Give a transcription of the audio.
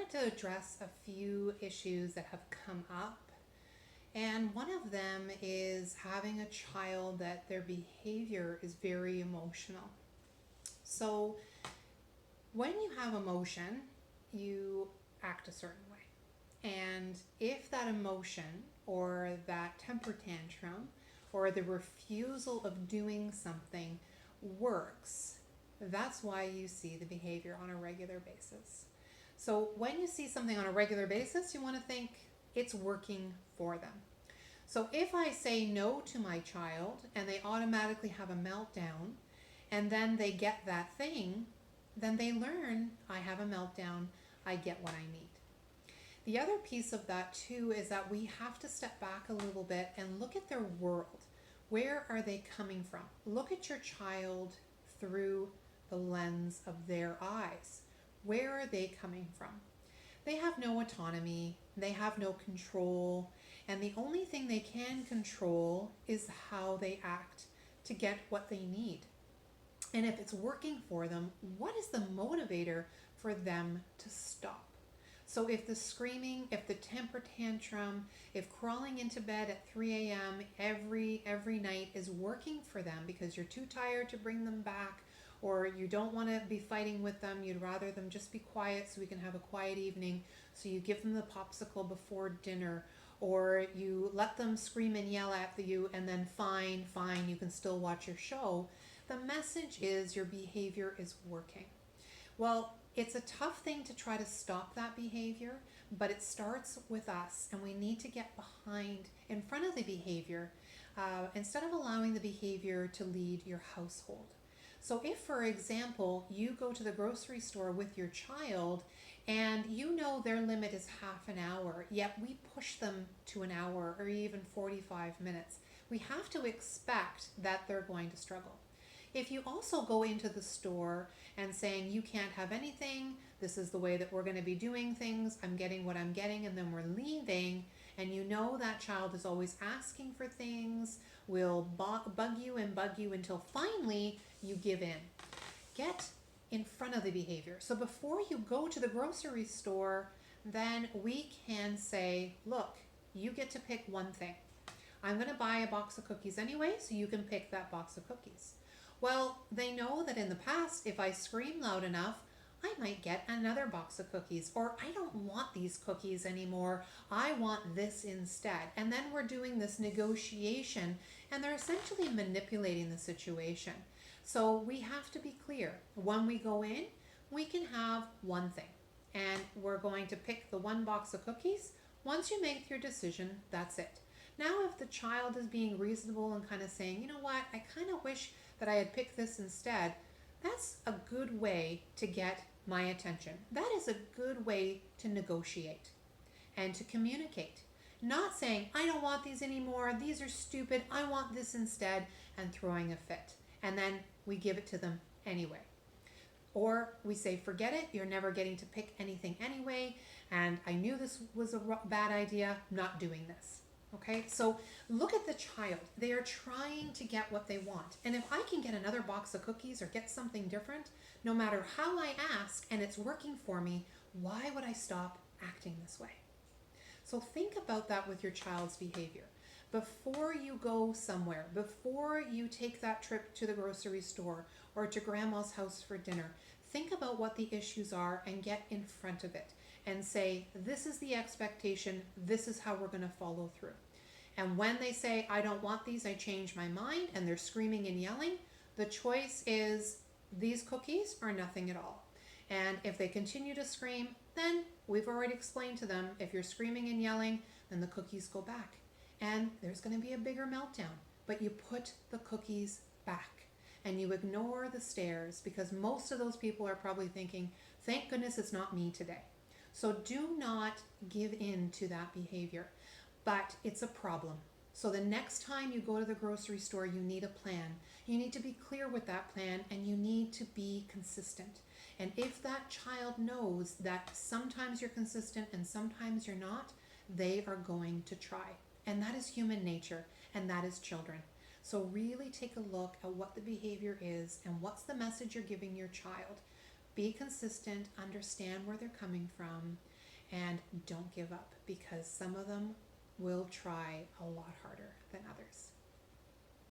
wanted to address a few issues that have come up. And one of them is having a child that their behavior is very emotional. So, when you have emotion, you act a certain way. And if that emotion or that temper tantrum or the refusal of doing something works, that's why you see the behavior on a regular basis. So when you see something on a regular basis, you want to think it's working for them. So if I say no to my child and they automatically have a meltdown and then they get that thing, then they learn I have a meltdown, I get what I need. The other piece of that too is that we have to step back a little bit and look at their world. Where are they coming from? Look at your child through the lens of their eyes. Where are they coming from? They have no autonomy, they have no control, and the only thing they can control is how they act to get what they need. And if it's working for them, what is the motivator for them to stop? So if the screaming, if the temper tantrum, if crawling into bed at 3 a.m. every night is working for them because you're too tired to bring them back, or you don't want to be fighting with them, you'd rather them just be quiet so we can have a quiet evening, so you give them the popsicle before dinner, or you let them scream and yell at you and then fine, you can still watch your show, the message is your behavior is working. Well, it's a tough thing to try to stop that behavior, but it starts with us, and we need to get behind, in front of the behavior, instead of allowing the behavior to lead your household. So if, for example, you go to the grocery store with your child and you know their limit is half an hour, yet we push them to an hour or even 45 minutes, we have to expect that they're going to struggle. If you also go into the store and saying you can't have anything, this is the way that we're going to be doing things, I'm getting what I'm getting, and then we're leaving, and you know that child is always asking for things, will bug you until finally you give in. Get in front of the behavior. So before you go to the grocery store, then we can say, look, you get to pick one thing. I'm going to buy a box of cookies anyway, so you can pick that box of cookies. Well, they know that in the past, if I scream loud enough, I might get another box of cookies, or I don't want these cookies anymore, I want this instead. And then we're doing this negotiation, and they're essentially manipulating the situation. So we have to be clear. When we go in, we can have one thing, and we're going to pick the one box of cookies. Once you make your decision, that's it. Now, if the child is being reasonable and kind of saying, you know what, I kind of wish that I had picked this instead, that's a good way to get my attention. That is a good way to negotiate and to communicate. Not saying, I don't want these anymore, these are stupid, I want this instead, and throwing a fit. And then we give it to them anyway. Or we say, forget it, you're never getting to pick anything anyway, and I knew this was a bad idea, not doing this. Okay, so look at the child. They are trying to get what they want. And if I can get another box of cookies or get something different, no matter how I ask and it's working for me, why would I stop acting this way? So think about that with your child's behavior. Before you go somewhere, before you take that trip to the grocery store or to grandma's house for dinner, think about what the issues are and get in front of it and say, this is the expectation, this is how we're going to follow through. And when they say, I don't want these, I change my mind, and they're screaming and yelling, the choice is these cookies or nothing at all. And if they continue to scream, then we've already explained to them, if you're screaming and yelling, then the cookies go back. And there's going to be a bigger meltdown. But you put the cookies back and you ignore the stares, because most of those people are probably thinking, thank goodness it's not me today. So do not give in to that behavior. But it's a problem. So the next time you go to the grocery store, you need a plan. You need to be clear with that plan, and you need to be consistent. And if that child knows that sometimes you're consistent and sometimes you're not, they are going to try. And that is human nature, and that is children. So really take a look at what the behavior is and what's the message you're giving your child. Be consistent, understand where they're coming from, and don't give up, because some of them will try a lot harder than others.